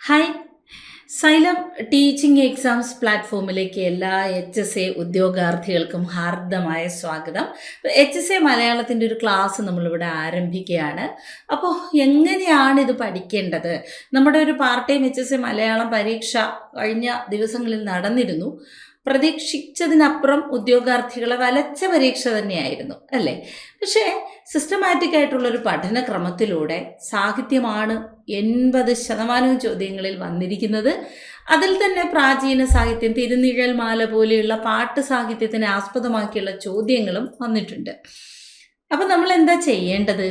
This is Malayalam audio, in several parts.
ഹായ്. സൈലം ടീച്ചിങ് എക്സാംസ് പ്ലാറ്റ്ഫോമിലേക്ക് എല്ലാ HSA ഉദ്യോഗാർത്ഥികൾക്കും ഹാർദമായ സ്വാഗതം. HSA മലയാളത്തിൻ്റെ ഒരു ക്ലാസ് നമ്മളിവിടെ ആരംഭിക്കുകയാണ്. അപ്പോൾ എങ്ങനെയാണ് ഇത് പഠിക്കേണ്ടത്? നമ്മുടെ ഒരു പാർട്ട് ടൈം HSA മലയാളം പരീക്ഷ കഴിഞ്ഞ ദിവസങ്ങളിൽ നടന്നിരുന്നു. പ്രതീക്ഷിച്ചതിനപ്പുറം ഉദ്യോഗാർത്ഥികളെ വലച്ച പരീക്ഷ തന്നെയായിരുന്നു അല്ലേ? പക്ഷേ സിസ്റ്റമാറ്റിക് ആയിട്ടുള്ളൊരു പഠനക്രമത്തിലൂടെ സാഹിത്യമാണ് 80% ചോദ്യങ്ങളിൽ വന്നിരിക്കുന്നത്. അതിൽ തന്നെ പ്രാചീന സാഹിത്യം, തിരുനിഴൽ മാല പോലെയുള്ള പാട്ട് സാഹിത്യത്തിനെ ആസ്പദമാക്കിയുള്ള ചോദ്യങ്ങളും വന്നിട്ടുണ്ട്. അപ്പം നമ്മൾ എന്താ ചെയ്യേണ്ടത്?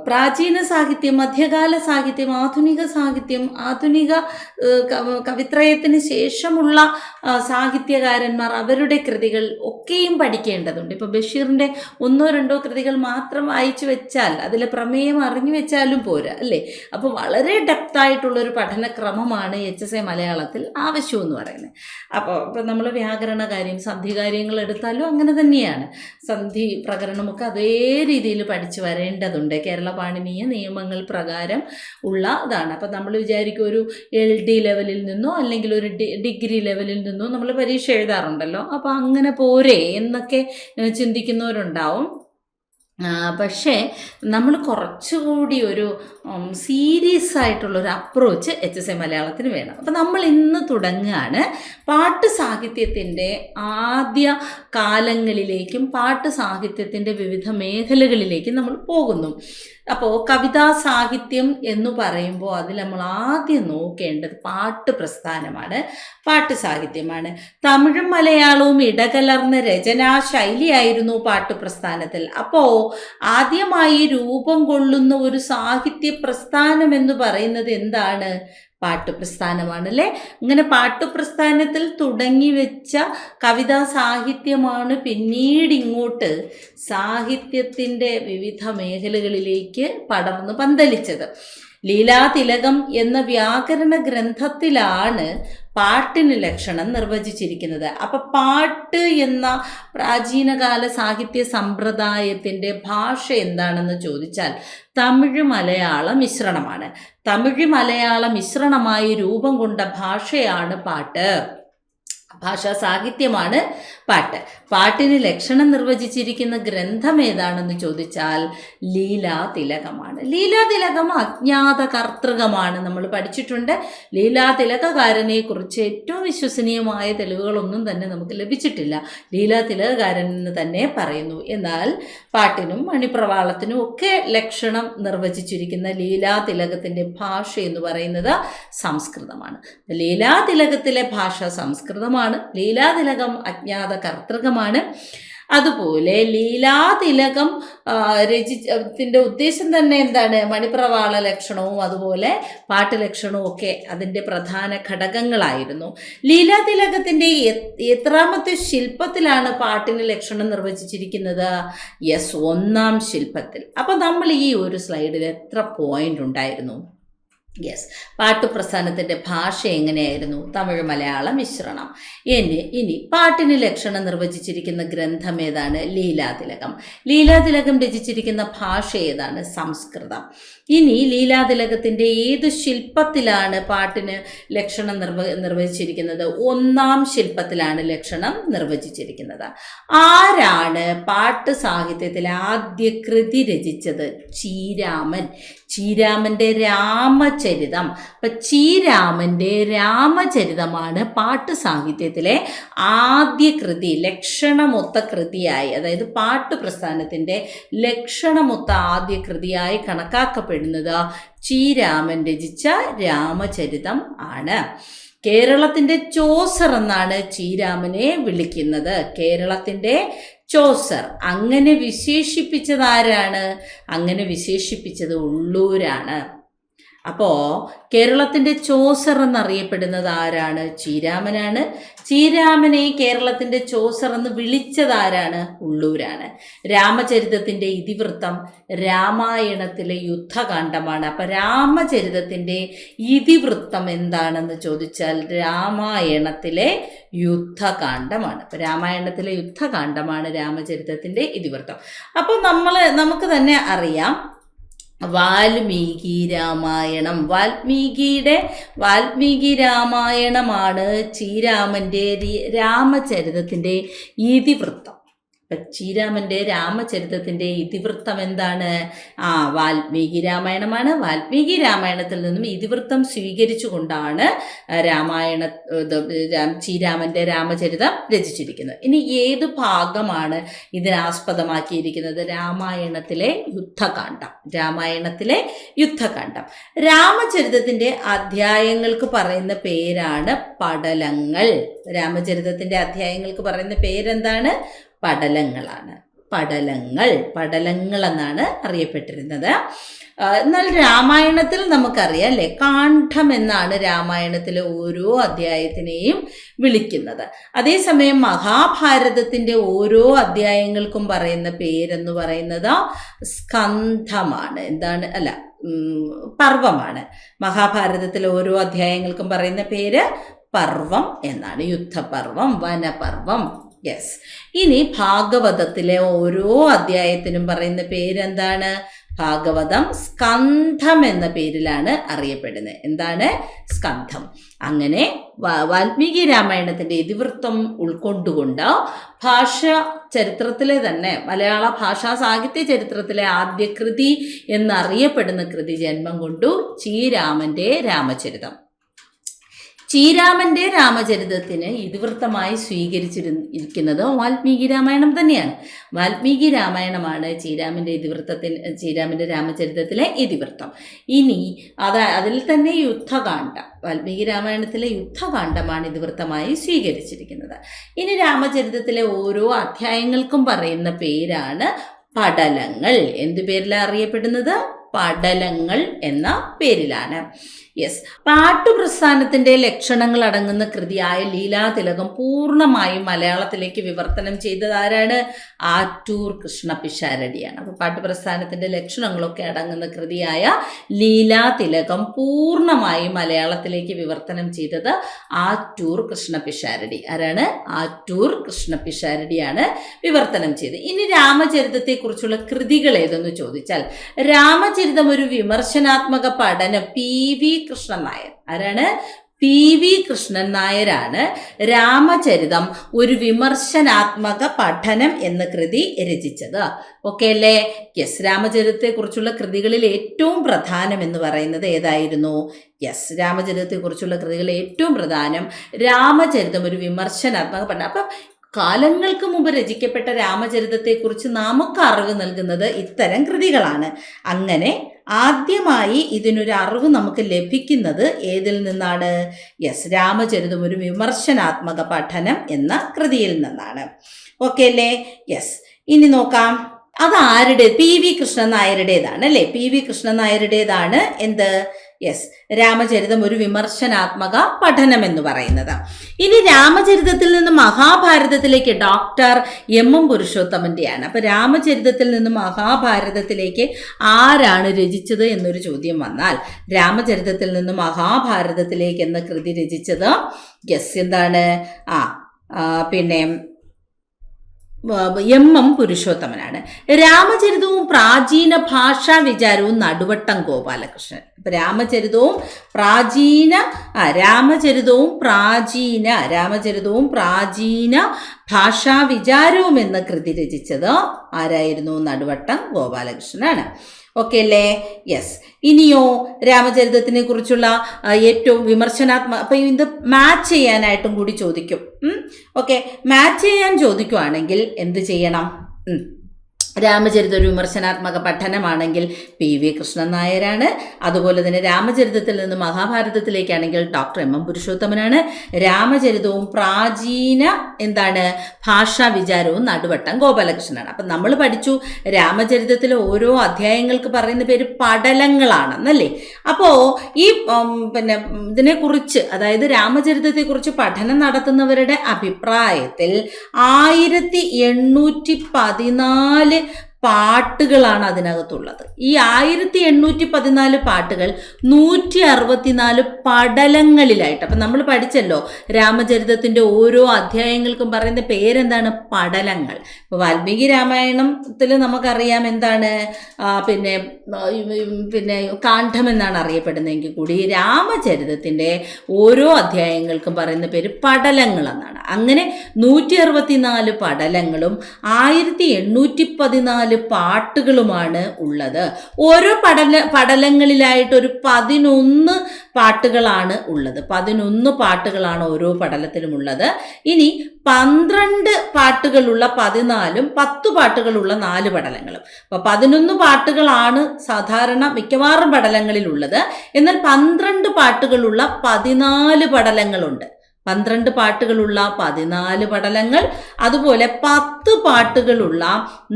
പ്രാചീന സാഹിത്യം, മധ്യകാല സാഹിത്യം, ആധുനിക സാഹിത്യം, ആധുനിക കവിത്രയത്തിന് ശേഷമുള്ള സാഹിത്യകാരന്മാർ, അവരുടെ കൃതികൾ ഒക്കെയും പഠിക്കേണ്ടതുണ്ട്. ഇപ്പോൾ ബഷീറിൻ്റെ 1-2 കൃതികൾ മാത്രം വായിച്ചു വെച്ചാൽ, അതിലെ പ്രമേയം അറിഞ്ഞു വെച്ചാലും പോരാ അല്ലേ? അപ്പോൾ വളരെ ഡെപ്തായിട്ടുള്ളൊരു പഠനക്രമമാണ് HSA മലയാളത്തിൽ ആവശ്യമെന്ന് പറയുന്നത്. അപ്പോൾ ഇപ്പം നമ്മൾ വ്യാകരണ കാര്യം, സന്ധി കാര്യങ്ങൾ എടുത്താലും അങ്ങനെ തന്നെയാണ്. സന്ധി പ്രകരണമൊക്കെ അതേ രീതിയിൽ പഠിച്ചു വരേണ്ടതുണ്ട്. കേരള പാണിനീയ നിയമങ്ങൾ പ്രകാരം ഉള്ള ഇതാണ്. അപ്പം നമ്മൾ വിചാരിക്കും ഒരു LD ലെവലിൽ നിന്നോ അല്ലെങ്കിൽ ഒരു ഡിഗ്രി ലെവലിൽ നിന്നോ നമ്മൾ പരീക്ഷ എഴുതാറുണ്ടല്ലോ, അപ്പോൾ അങ്ങനെ പോരെ എന്നൊക്കെ ചിന്തിക്കുന്നവരുണ്ടാവും. പക്ഷേ നമ്മൾ കുറച്ചുകൂടി ഒരു സീരിയസ് ആയിട്ടുള്ളൊരു അപ്രോച്ച് HSA മലയാളത്തിന് വേണം. അപ്പം നമ്മൾ ഇന്ന് തുടങ്ങുകയാണ് പാട്ട് സാഹിത്യത്തിൻ്റെ ആദ്യ കാലങ്ങളിലേക്കും പാട്ട് സാഹിത്യത്തിൻ്റെ വിവിധ മേഖലകളിലേക്കും നമ്മൾ പോകുന്നു. അപ്പോൾ കവിതാ സാഹിത്യം എന്ന് പറയുമ്പോൾ അതിൽ നമ്മൾ ആദ്യം നോക്കേണ്ടത് പാട്ട് പ്രസ്ഥാനമാണ്, പാട്ട് സാഹിത്യമാണ്. തമിഴും മലയാളവും ഇടകലർന്ന രചനാശൈലിയായിരുന്നു പാട്ട് പ്രസ്ഥാനത്തിൽ. അപ്പോൾ ആദ്യമായി രൂപം കൊള്ളുന്ന ഒരു സാഹിത്യ പ്രസ്ഥാനം എന്ന് പറയുന്നത് എന്താണ്? പാട്ടുപ്രസ്ഥാനമാണല്ലേ. ഇങ്ങനെ പാട്ടുപ്രസ്ഥാനത്തിൽ തുടങ്ങി വെച്ച കവിതാ സാഹിത്യമാണ് പിന്നീട് ഇങ്ങോട്ട് സാഹിത്യത്തിൻ്റെ വിവിധ മേഖലകളിലേക്ക് പടർന്ന് പന്തലിച്ചത്. ലീലാതിലകം എന്ന വ്യാകരണ ഗ്രന്ഥത്തിലാണ് പാട്ടിന് ലക്ഷണം നിർവചിച്ചിരിക്കുന്നത്. അപ്പം പാട്ട് എന്ന പ്രാചീനകാല സാഹിത്യ സമ്പ്രദായത്തിൻ്റെ ഭാഷ എന്താണെന്ന് ചോദിച്ചാൽ തമിഴ് മലയാള മിശ്രണമാണ്. തമിഴ് മലയാള മിശ്രണമായി രൂപം കൊണ്ട ഭാഷയാണ് പാട്ട്, ഭാഷാ സാഹിത്യമാണ് പാട്ട്. പാട്ടിന് ലക്ഷണം നിർവചിച്ചിരിക്കുന്ന ഗ്രന്ഥം ഏതാണെന്ന് ചോദിച്ചാൽ ലീലാതിലകമാണ്. ലീലാതിലകം അജ്ഞാത കർത്തൃകമാണ്. നമ്മൾ പഠിച്ചിട്ടുണ്ട്. ലീലാതിലകകാരനെ കുറിച്ച് ഏറ്റവും വിശ്വസനീയമായ തെളിവുകളൊന്നും തന്നെ നമുക്ക് ലഭിച്ചിട്ടില്ല. ലീലാതിലകകാരൻ എന്ന് തന്നെ പറയുന്നു. എന്നാൽ പാട്ടിനും മണിപ്രവാളത്തിനും ഒക്കെ ലക്ഷണം നിർവചിച്ചിരിക്കുന്ന ലീലാതിലകത്തിൻ്റെ ഭാഷ എന്ന് പറയുന്നത് സംസ്കൃതമാണ്. ലീലാതിലകത്തിലെ ഭാഷ സംസ്കൃതമാണ്. ലീലാതിലകം അജ്ഞാത കർത്തൃകമാണ്. അതുപോലെ ലീലാതിലകം രചിച്ചതിൻ്റെ ഉദ്ദേശം തന്നെ എന്താണ്? മണിപ്രവാള ലക്ഷണവും അതുപോലെ പാട്ട് ലക്ഷണവും ഒക്കെ അതിൻ്റെ പ്രധാന ഘടകങ്ങളായിരുന്നു. ലീലാതിലകത്തിൻ്റെ എത്രാമത്തെ ശില്പത്തിലാണ് പാട്ടിന് ലക്ഷണം നിർവചിച്ചിരിക്കുന്നത്? യെസ്, 1-ാം ശില്പത്തിൽ. അപ്പം നമ്മൾ ഈ ഒരു സ്ലൈഡിൽ എത്ര പോയിന്റ് ഉണ്ടായിരുന്നു? യെസ്, പാട്ടുപ്രസ്ഥാനത്തിൻ്റെ ഭാഷ എങ്ങനെയായിരുന്നു? തമിഴ് മലയാള മിശ്രണം. ഇനി പാട്ടിന് ലക്ഷണം നിർവചിച്ചിരിക്കുന്ന ഗ്രന്ഥം ഏതാണ്? ലീലാതിലകം. ലീലാതിലകം രചിച്ചിരിക്കുന്ന ഭാഷ ഏതാണ്? സംസ്കൃതം. ഇനി ലീലാതിലകത്തിൻ്റെ ഏത് ശില്പത്തിലാണ് പാട്ടിന് ലക്ഷണം നിർവചിച്ചിരിക്കുന്നത്? 1-ാം ശില്പത്തിലാണ് ലക്ഷണം നിർവചിച്ചിരിക്കുന്നത്. ആരാണ് പാട്ട് സാഹിത്യത്തിലെ ആദ്യ കൃതി രചിച്ചത്? ചീരാമൻ. ചീരാമൻ്റെ രാമചരിതം. അപ്പം ചീരാമൻ്റെ രാമചരിതമാണ് പാട്ട് സാഹിത്യത്തിലെ ആദ്യ കൃതി, ലക്ഷണമൊത്ത കൃതിയായി, അതായത് പാട്ട് പ്രസ്ഥാനത്തിൻ്റെ ലക്ഷണമൊത്ത ആദ്യ കൃതിയായി കണക്കാക്കപ്പെടുന്നത് ചീരാമൻ രചിച്ച രാമചരിതം ആണ്. കേരളത്തിൻ്റെ ചോസർ എന്നാണ് ചീരാമനെ വിളിക്കുന്നത്. കേരളത്തിൻ്റെ ചോസർ. അങ്ങനെ വിശേഷിപ്പിച്ചത് ആരാണ്? അങ്ങനെ വിശേഷിപ്പിച്ചത് ഉള്ളൂരാണ്. അപ്പോൾ കേരളത്തിൻ്റെ ചോസർ എന്നറിയപ്പെടുന്നത് ആരാണ്? ചീരാമനാണ്. ചീരാമനെ കേരളത്തിൻ്റെ ചോസർ എന്ന് വിളിച്ചത് ആരാണ്? ഉള്ളൂരാണ്. രാമചരിതത്തിൻ്റെ ഇതിവൃത്തം രാമായണത്തിലെ യുദ്ധകാന്ഡമാണ്. അപ്പം രാമചരിതത്തിൻ്റെ ഇതിവൃത്തം എന്താണെന്ന് ചോദിച്ചാൽ രാമായണത്തിലെ യുദ്ധകാന്ഡമാണ്. അപ്പം രാമായണത്തിലെ യുദ്ധകാന്ഡമാണ് രാമചരിതത്തിൻ്റെ ഇതിവൃത്തം. അപ്പോൾ നമുക്ക് തന്നെ അറിയാം വാൽമീകി രാമായണം. വാൽമീകി രാമായണമാണ് ശ്രീരാമൻ്റെ രാമചരിതത്തിൻ്റെ ഇതിവൃത്തം. ശ്രീരാമൻ്റെ രാമചരിതത്തിൻ്റെ ഇതിവൃത്തം എന്താണ്? വാൽമീകി രാമായണമാണ്. വാൽമീകി രാമായണത്തിൽ നിന്നും ഇതിവൃത്തം സ്വീകരിച്ചുകൊണ്ടാണ് ശ്രീരാമൻ്റെ രാമചരിതം രചിച്ചിരിക്കുന്നത്. ഇനി ഏത് ഭാഗമാണ് ഇതിനാസ്പദമാക്കിയിരിക്കുന്നത്? രാമായണത്തിലെ യുദ്ധകാണ്ഡം. രാമചരിതത്തിൻ്റെ അധ്യായങ്ങൾക്ക് പറയുന്ന പേരാണ് പടലങ്ങൾ. രാമചരിതത്തിൻ്റെ അധ്യായങ്ങൾക്ക് പറയുന്ന പേരെന്താണ്? പടലങ്ങളാണ്. പടലങ്ങൾ എന്നാണ് അറിയപ്പെട്ടിരുന്നത്. എന്നാൽ രാമായണത്തിൽ നമുക്കറിയാം അല്ലേ, കാണ്ഡം എന്നാണ് രാമായണത്തിലെ ഓരോ അധ്യായത്തിനെയും വിളിക്കുന്നത്. അതേസമയം മഹാഭാരതത്തിൻ്റെ ഓരോ അധ്യായങ്ങൾക്കും പറയുന്ന പേരെന്ന് പറയുന്നത് സ്കന്ധമാണ്. പർവമാണ്. മഹാഭാരതത്തിലെ ഓരോ അധ്യായങ്ങൾക്കും പറയുന്ന പേര് പർവം എന്നാണ്. യുദ്ധപർവം, വനപർവം. യെസ്. ഇനി ഭാഗവതത്തിലെ ഓരോ അധ്യായത്തിനും പറയുന്ന പേരെന്താണ്? ഭാഗവതം സ്കന്ധം എന്ന പേരിലാണ് അറിയപ്പെടുന്നത്. എന്താണ്? സ്കന്ധം. അങ്ങനെ വാൽമീകി രാമായണത്തിൻ്റെ ഇതിവൃത്തം ഉൾക്കൊണ്ടുകൊണ്ട് ചരിത്രത്തിലെ തന്നെ മലയാള ഭാഷാ സാഹിത്യ ചരിത്രത്തിലെ ആദ്യ കൃതി എന്നറിയപ്പെടുന്ന കൃതി ജന്മം കൊണ്ടു. ശ്രീരാമൻ്റെ രാമചരിതം. ശ്രീരാമൻ്റെ രാമചരിതത്തിന് ഇതിവൃത്തമായി സ്വീകരിച്ചിരിക്കുന്നത് വാൽമീകി രാമായണം തന്നെയാണ്. വാൽമീകി രാമായണമാണ് ശ്രീരാമൻ്റെ രാമചരിതത്തിലെ ഇതിവൃത്തം. ഇനി അതിൽ തന്നെ യുദ്ധകാണ്ഡം, വാൽമീകി രാമായണത്തിലെ യുദ്ധകാണ്ഡമാണ് ഇതിവൃത്തമായി സ്വീകരിച്ചിരിക്കുന്നത്. ഇനി രാമചരിതത്തിലെ ഓരോ അധ്യായങ്ങൾക്കും പറയുന്ന പേരാണ് പടലങ്ങൾ. എന്തു പേരിലാണ് അറിയപ്പെടുന്നത്? പടലങ്ങൾ എന്ന പേരിലാണ്. യെസ്. പാട്ടുപ്രസ്ഥാനത്തിൻ്റെ ലക്ഷണങ്ങൾ അടങ്ങുന്ന കൃതിയായ ലീലാതിലകം പൂർണ്ണമായും മലയാളത്തിലേക്ക് വിവർത്തനം ചെയ്തത് ആരാണ്? ആറ്റൂർ കൃഷ്ണപിഷാരടിയാണ്. അപ്പോൾ പാട്ടുപ്രസ്ഥാനത്തിൻ്റെ ലക്ഷണങ്ങളൊക്കെ അടങ്ങുന്ന കൃതിയായ ലീലാതിലകം പൂർണ്ണമായും മലയാളത്തിലേക്ക് വിവർത്തനം ചെയ്തത് ആറ്റൂർ കൃഷ്ണപിഷാരടി. ആരാണ്? ആറ്റൂർ കൃഷ്ണപിഷാരടിയാണ് വിവർത്തനം ചെയ്തത്. ഇനി രാമചരിതത്തെക്കുറിച്ചുള്ള കൃതികൾ ഏതെന്ന് ചോദിച്ചാൽ, രാമചരിതം ഒരു വിമർശനാത്മക പഠനം. പി.വി. കൃഷ്ണൻ നായർ. ആരാണ്? പി.വി. കൃഷ്ണൻ നായരാണ് രാമചരിതം ഒരു വിമർശനാത്മക പഠനം എന്ന കൃതി രചിച്ചത്. ഓക്കെ അല്ലേ? യെസ്. രാമചരിതത്തെക്കുറിച്ചുള്ള കൃതികളിൽ ഏറ്റവും പ്രധാനം എന്ന് പറയുന്നത് ഏതായിരുന്നു? യെസ്. രാമചരിതത്തെക്കുറിച്ചുള്ള കൃതികളിൽ ഏറ്റവും പ്രധാനം രാമചരിതം ഒരു വിമർശനാത്മക പഠനം. അപ്പം കാലങ്ങൾക്ക് മുമ്പ് രചിക്കപ്പെട്ട രാമചരിതത്തെക്കുറിച്ച് നമുക്ക് അറിവ് നൽകുന്നത് ഇത്തരം കൃതികളാണ്. അങ്ങനെ ആദ്യമായി ഇതിനൊരു അറിവ് നമുക്ക് ലഭിക്കുന്നത് ഏതിൽ നിന്നാണ്? യെസ്. രാമചരിതം ഒരു വിമർശനാത്മക പഠനം എന്ന കൃതിയിൽ നിന്നാണ്. ഓക്കെ അല്ലേ? യെസ്. ഇനി നോക്കാം, അത് ആരുടെ? പി.വി. കൃഷ്ണൻ നായരുടേതാണ് അല്ലേ? പി.വി. കൃഷ്ണൻ നായരുടേതാണ് എന്ത്? യെസ്. രാമചരിതം ഒരു വിമർശനാത്മക പഠനം എന്ന് പറയുന്നത്. ഇനി രാമചരിതത്തിൽ നിന്ന് മഹാഭാരതത്തിലേക്ക് ഡോക്ടർ എം പുരുഷോത്തമൻ്റെയാണ്. അപ്പോൾ രാമചരിതത്തിൽ നിന്ന് മഹാഭാരതത്തിലേക്ക് ആരാണ് രചിച്ചത് എന്നൊരു ചോദ്യം വന്നാൽ, രാമചരിതത്തിൽ നിന്ന് മഹാഭാരതത്തിലേക്ക് എന്ന കൃതി രചിച്ചത് യെസ് എന്താണ്? പിന്നെ എം പുരുഷോത്തമനാണ്. രാമചരിതവും പ്രാചീന ഭാഷാ വിചാരവും നടുവട്ടം ഗോപാലകൃഷ്ണൻ. ഇപ്പം രാമചരിതവും പ്രാചീന ഭാഷാ വിചാരവും എന്ന കൃതി രചിച്ചത് ആരായിരുന്നു? നടുവട്ടം ഗോപാലകൃഷ്ണനാണ്. ഓക്കെ അല്ലേ? യെസ്. ഇനിയോ രാമചരിതത്തിനെ കുറിച്ചുള്ള ഏറ്റവും വിമർശനാത്മക, അപ്പം ഇത് മാച്ച് ചെയ്യാനായിട്ടും കൂടി ചോദിക്കും. ഓക്കെ, മാച്ച് ചെയ്യാൻ ചോദിക്കുവാണെങ്കിൽ എന്ത് ചെയ്യണം? രാമചരിത ഒരു വിമർശനാത്മക പഠനമാണെങ്കിൽ പി.വി. കൃഷ്ണൻ നായരാണ്. അതുപോലെ തന്നെ രാമചരിതത്തിൽ നിന്ന് മഹാഭാരതത്തിലേക്കാണെങ്കിൽ ഡോക്ടർ എം പുരുഷോത്തമനാണ്. രാമചരിതവും പ്രാചീന ഭാഷാ വിചാരവും നടുവട്ടം ഗോപാലകൃഷ്ണനാണ്. അപ്പം നമ്മൾ പഠിച്ചു രാമചരിതത്തിലെ ഓരോ അധ്യായങ്ങൾക്ക് പറയുന്ന പേര് പടലങ്ങളാണെന്നല്ലേ. അപ്പോൾ ഈ ഇതിനെക്കുറിച്ച്, അതായത് രാമചരിതത്തെക്കുറിച്ച് പഠനം നടത്തുന്നവരുടെ അഭിപ്രായത്തിൽ 1814 പാട്ടുകളാണ് അതിനകത്തുള്ളത്. ഈ 1814 പാട്ടുകൾ 164 പടലങ്ങളിലായിട്ട്. അപ്പം നമ്മൾ പഠിച്ചല്ലോ രാമചരിതത്തിൻ്റെ ഓരോ അധ്യായങ്ങൾക്കും പറയുന്ന പേരെന്താണ്? പടലങ്ങൾ. ഇപ്പോൾ വാൽമീകി രാമായണത്തിൽ നമുക്കറിയാം എന്താണ്, പിന്നെ കാണ്ഡം എന്നാണ് അറിയപ്പെടുന്നതെങ്കിൽ കൂടി രാമചരിതത്തിൻ്റെ ഓരോ അധ്യായങ്ങൾക്കും പറയുന്ന പേര് പടലങ്ങൾ എന്നാണ്. അങ്ങനെ 164 പടലങ്ങളും 1814 പാട്ടുകളുമാണ് ഉള്ളത്. ഓരോ പടലങ്ങളിലായിട്ട് ഒരു 11 പാട്ടുകളാണ് ഉള്ളത്. 11 പാട്ടുകളാണ് ഓരോ പടലത്തിലുമുള്ളത്. ഇനി 12 പാട്ടുകളുള്ള 14ഉം 10 പാട്ടുകളുള്ള 4 പടലങ്ങളും. അപ്പോൾ 11 പാട്ടുകളാണ് സാധാരണ മിക്കവാറും പടലങ്ങളിലുള്ളത്. എന്നാൽ 12 പാട്ടുകളുള്ള 14 പടലങ്ങളുണ്ട്. 12 പാട്ടുകളുള്ള 14 പടലങ്ങൾ, അതുപോലെ 10 പാട്ടുകളുള്ള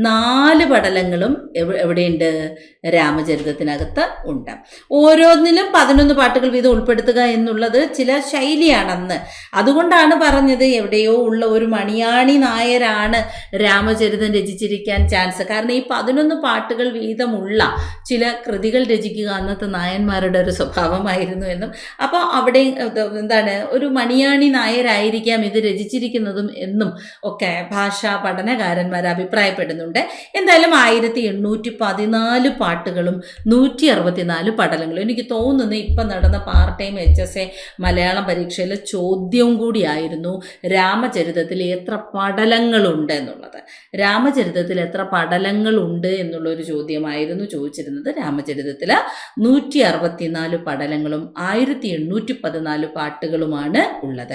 4 പടലങ്ങളും എവിടെയുണ്ട്? രാമചരിതത്തിനകത്ത് ഉണ്ട്. ഓരോന്നിലും 11 പാട്ടുകൾ വീതം ഉൾപ്പെടുത്തുക എന്നുള്ളത് ചില ശൈലിയാണെന്ന്. അതുകൊണ്ടാണ് പറഞ്ഞത് എവിടെയോ ഉള്ള ഒരു മണിയാണി നായരാണ് രാമചരിതം രചിച്ചിരിക്കാൻ ചാൻസ്. കാരണം ഈ 11 പാട്ടുകൾ വീതമുള്ള ചില കൃതികൾ രചിക്കുക അന്നത്തെ നായന്മാരുടെ ഒരു സ്വഭാവമായിരുന്നു എന്നും, അപ്പോൾ അവിടെ എന്താണ് ഒരു മണിയാണി നായരായിരിക്കാം ഇത് രചിച്ചിരിക്കുന്നതും എന്നും ഒക്കെ ഭാഷാ പഠനകാരന്മാർ അഭിപ്രായപ്പെടുന്നുണ്ട്. എന്തായാലും 1814 പാട്ടുകളും 164 പടലങ്ങളും. എനിക്ക് തോന്നുന്നു ഇപ്പം നടന്ന പാർട്ട് ടൈം HSA മലയാളം പരീക്ഷയിലെ ചോദ്യവും കൂടിയായിരുന്നു രാമചരിതത്തിൽ എത്ര പടലങ്ങളുണ്ട് എന്നുള്ളത്. രാമചരിതത്തിൽ എത്ര പടലങ്ങളുണ്ട് എന്നുള്ളൊരു ചോദ്യമായിരുന്നു ചോദിച്ചിരുന്നത്. രാമചരിതത്തിൽ 164 പടലങ്ങളും 1814 പാട്ടുകളുമാണ് ഉള്ളത്.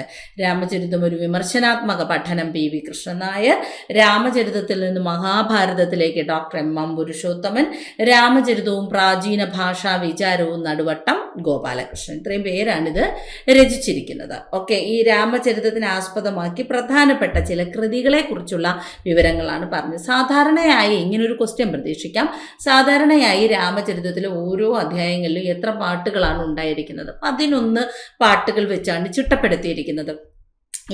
രാമചരിതം ഒരു വിമർശനാത്മക പഠനം PV കൃഷ്ണൻ നായർ, രാമചരിതത്തിൽ നിന്ന് മഹാഭാരതത്തിലേക്ക് ഡോക്ടർ MM പുരുഷോത്തമൻ, രാമചരിതവും പ്രാചീന ഭാഷാ വിചാരവും നടുവട്ടം ഗോപാലകൃഷ്ണൻ. ഇത്രയും പേരാണിത് രചിച്ചിരിക്കുന്നത്. ഓക്കെ, ഈ രാമചരിതത്തിനെ ആസ്പദമാക്കി പ്രധാനപ്പെട്ട ചില കൃതികളെ കുറിച്ചുള്ള വിവരങ്ങളാണ് പറഞ്ഞത്. സാധാരണയായി ഇങ്ങനൊരു ക്വസ്റ്റ്യൻ പ്രതീക്ഷിക്കാം. സാധാരണയായി രാമചരിതത്തിലെ ഓരോ അധ്യായങ്ങളിലും എത്ര പാട്ടുകളാണ് ഉണ്ടായിരിക്കുന്നത്? 11 പാട്ടുകൾ വെച്ചാണ് ചിട്ടപ്പെടുത്തിയിരിക്കുന്നത്.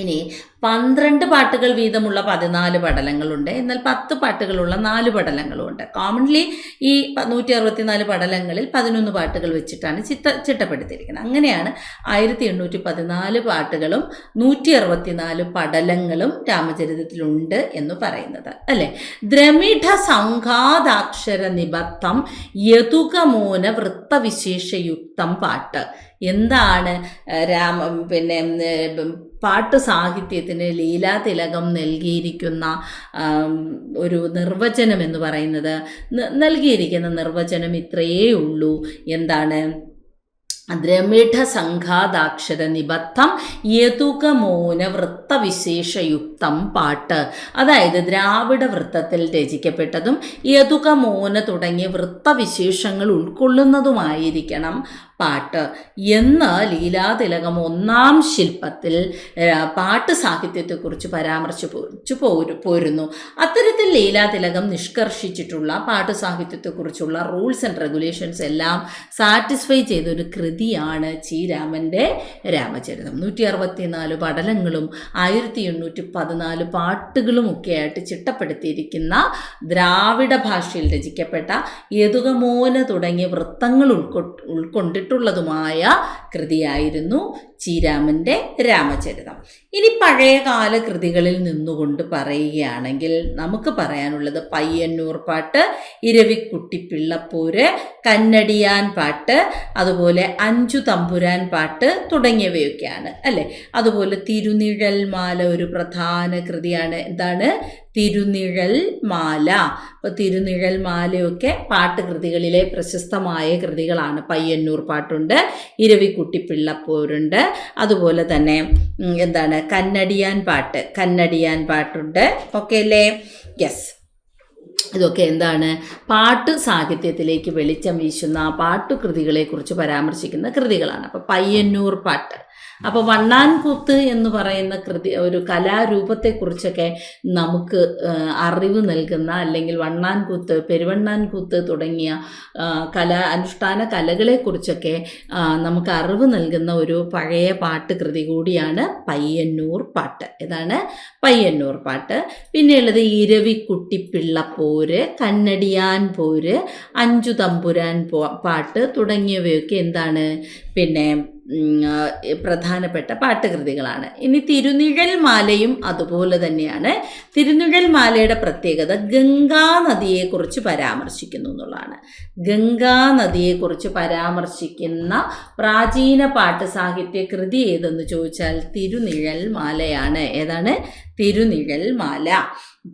ഇനി 12 പാട്ടുകൾ വീതമുള്ള 14 പടലങ്ങളുണ്ട്. എന്നാൽ 10 പാട്ടുകളുള്ള 4 പടലങ്ങളുമുണ്ട്. കോമൺലി ഈ 164 പടലങ്ങളിൽ 11 പാട്ടുകൾ വെച്ചിട്ടാണ് ചിട്ടപ്പെടുത്തിയിരിക്കുന്നത്. അങ്ങനെയാണ് 1814 പാട്ടുകളും 164 പടലങ്ങളും രാമചരിതത്തിലുണ്ട് എന്ന് പറയുന്നത് അല്ലേ. ദ്രമിഡ സംഘാതാക്ഷര നിബദ്ധം യതുകമോന വൃത്തവിശേഷയുക്തം പാട്ട്. എന്താണ് പാട്ട് സാഹിത്യത്തിന് ലീലാതിലകം നൽകിയിരിക്കുന്ന ഒരു നിർവചനം എന്ന് പറയുന്നത്? നൽകിയിരിക്കുന്ന നിർവചനം ഇത്രയേ ഉള്ളൂ. എന്താണ്? ദ്രമിഡ സംഘാതാക്ഷര നിബദ്ധം യതുകമോന വൃത്തവിശേഷയുക്തം പാട്ട്. അതായത് ദ്രാവിഡ വൃത്തത്തിൽ രചിക്കപ്പെട്ടതും യതുകമോന തുടങ്ങിയ വൃത്തവിശേഷങ്ങൾ ഉൾക്കൊള്ളുന്നതുമായിരിക്കണം പാട്ട് എന്ന് ലീലാതിലകം 1-ാം ശില്പത്തിൽ പാട്ട് സാഹിത്യത്തെക്കുറിച്ച് പരാമർശിച്ചു പോരുന്നു. അത്തരത്തിൽ ലീലാതിലകം നിഷ്കർഷിച്ചിട്ടുള്ള പാട്ട് സാഹിത്യത്തെക്കുറിച്ചുള്ള റൂൾസ് ആൻഡ് റെഗുലേഷൻസ് എല്ലാം സാറ്റിസ്ഫൈ ചെയ്തൊരു കൃതിയാണ് ചീരാമൻ്റെ രാമചരിതം. 164 പടലങ്ങളും 1814 പാട്ടുകളുമൊക്കെയായിട്ട് ചിട്ടപ്പെടുത്തിയിരിക്കുന്ന ദ്രാവിഡ ഭാഷയിൽ രചിക്കപ്പെട്ട യതുകമോന തുടങ്ങിയ വൃത്തങ്ങൾ ഉൾക്കൊണ്ടിട്ടുള്ളതുമായ കൃതിയായിരുന്നു ചീരാമൻ്റെ രാമചരിതം. ഇനി പഴയകാല കൃതികളിൽ നിന്നുകൊണ്ട് പറയുകയാണെങ്കിൽ നമുക്ക് പറയാനുള്ളത് പയ്യന്നൂർ പാട്ട്, ഇരവിക്കുട്ടി പിള്ളപ്പൂര്, കന്നടിയാൻ പാട്ട്, അതുപോലെ അഞ്ചു തമ്പുരാൻ പാട്ട് തുടങ്ങിയവയൊക്കെയാണ് അല്ലേ. അതുപോലെ തിരുനിഴൽ മാല ഒരു പ്രധാന കൃതിയാണ്. എന്താണ്? തിരുനിഴൽ മാല. അപ്പോൾ തിരുനിഴൽ മാലയൊക്കെ പാട്ടുകൃതികളിലെ പ്രശസ്തമായ കൃതികളാണ്. പയ്യന്നൂർ പാട്ടുണ്ട്, ഇരവിക്കുട്ടി പിള്ളപ്പൂരുണ്ട്, അതുപോലെ തന്നെ എന്താണ് കന്നടിയാൻ പാട്ടുണ്ട്. ഓക്കെ അല്ലേ? യെസ്. ഇതൊക്കെ എന്താണ്? പാട്ട് സാഹിത്യത്തിലേക്ക് വെളിച്ചം വീശുന്ന പാട്ടുകൃതികളെക്കുറിച്ച് പരാമർശിക്കുന്ന കൃതികളാണ്. അപ്പോൾ പയ്യന്നൂർ പാട്ട്, അപ്പോൾ വണ്ണാൻകൂത്ത് എന്ന് പറയുന്ന ഒരു കലാരൂപത്തെക്കുറിച്ചൊക്കെ നമുക്ക് അറിവ് നൽകുന്ന, അല്ലെങ്കിൽ വണ്ണാൻകൂത്ത്, പെരുവണ്ണാൻകൂത്ത് തുടങ്ങിയ അനുഷ്ഠാന കലകളെക്കുറിച്ചൊക്കെ നമുക്ക് അറിവ് നൽകുന്ന ഒരു പഴയ പാട്ട് കൃതി കൂടിയാണ് പയ്യന്നൂർ പാട്ട്. ഏതാണ്? പയ്യന്നൂർ പാട്ട്. പിന്നെയുള്ളത് ഇരവിക്കുട്ടിപ്പിള്ളപ്പോര്, കണ്ണടിയാൻ പോര്, അഞ്ചു തമ്പുരാൻ പാട്ട് തുടങ്ങിയവയൊക്കെ എന്താണ്, പിന്നെ പ്രധാനപ്പെട്ട പാട്ടുകൃതികളാണ്. ഇനി തിരുനിഴൽ മാലയും അതുപോലെ തന്നെയാണ്. തിരുനിഴൽ മാലയുടെ പ്രത്യേകത ഗംഗാ നദിയെക്കുറിച്ച് പരാമർശിക്കുന്നു എന്നുള്ളതാണ്. ഗംഗാ നദിയെക്കുറിച്ച് പരാമർശിക്കുന്ന പ്രാചീന പാട്ട് സാഹിത്യ കൃതി ഏതെന്ന് ചോദിച്ചാൽ തിരുനിഴൽ മാലയാണ്. ഏതാണ്? തിരുനിഴൽ മാല.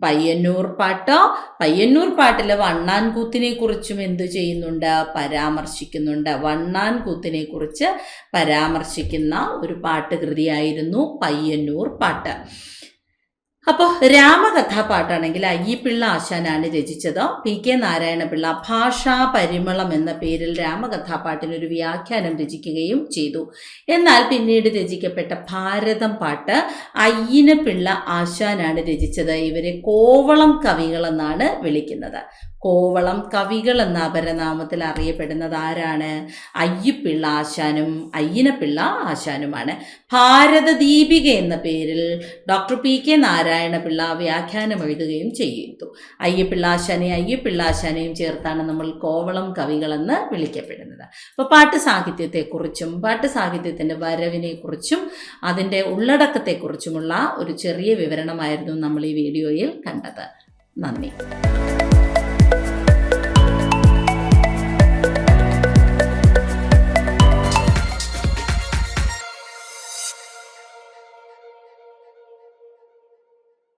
പയ്യന്നൂർ പാട്ടിലെ വണ്ണാൻകൂത്തിനെ കുറിച്ചും എന്തു ചെയ്യുന്നുണ്ട്? പരാമർശിക്കുന്നുണ്ട്. വണ്ണാൻകൂത്തിനെ കുറിച്ച് പരാമർശിക്കുന്ന ഒരു പാട്ടുകൃതിയായിരുന്നു പയ്യന്നൂർ പാട്ട്. അപ്പോൾ രാമകഥാപാട്ടാണെങ്കിൽ അയ്യപ്പിള്ള ആശാനാണ് രചിച്ചത്. PK നാരായണപിള്ള ഭാഷാ പരിമളം എന്ന പേരിൽ രാമകഥാപാട്ടിനൊരു വ്യാഖ്യാനം രചിക്കുകയും ചെയ്തു. എന്നാൽ പിന്നീട് രചിക്കപ്പെട്ട ഭാരതം പാട്ട് അയ്യനപിള്ള ആശാനാണ് രചിച്ചത്. ഇവരെ കോവളം കവികൾ എന്നാണ് വിളിക്കുന്നത്. കോവളം കവികൾ എന്ന അപരനാമത്തിൽ അറിയപ്പെടുന്നത് ആരാണ്? അയ്യപ്പിള്ള ആശാനും അയ്യനപിള്ള ആശാനുമാണ്. ഭാരതദീപിക എന്ന പേരിൽ ഡോക്ടർ PK നാരായണപിള്ള വ്യാഖ്യാനം എഴുതുകയും ചെയ്തു. അയ്യപ്പിള്ള ആശാനെയും ചേർത്താണ് നമ്മൾ കോവളം കവികളെന്ന് വിളിക്കപ്പെടുന്നത്. അപ്പോൾ പാട്ട് സാഹിത്യത്തെക്കുറിച്ചും പാട്ട് സാഹിത്യത്തിൻ്റെ വരവിനെക്കുറിച്ചും അതിൻ്റെ ഉള്ളടക്കത്തെക്കുറിച്ചുമുള്ള ഒരു ചെറിയ വിവരണമായിരുന്നു നമ്മൾ ഈ വീഡിയോയിൽ കണ്ടത്. നന്ദി.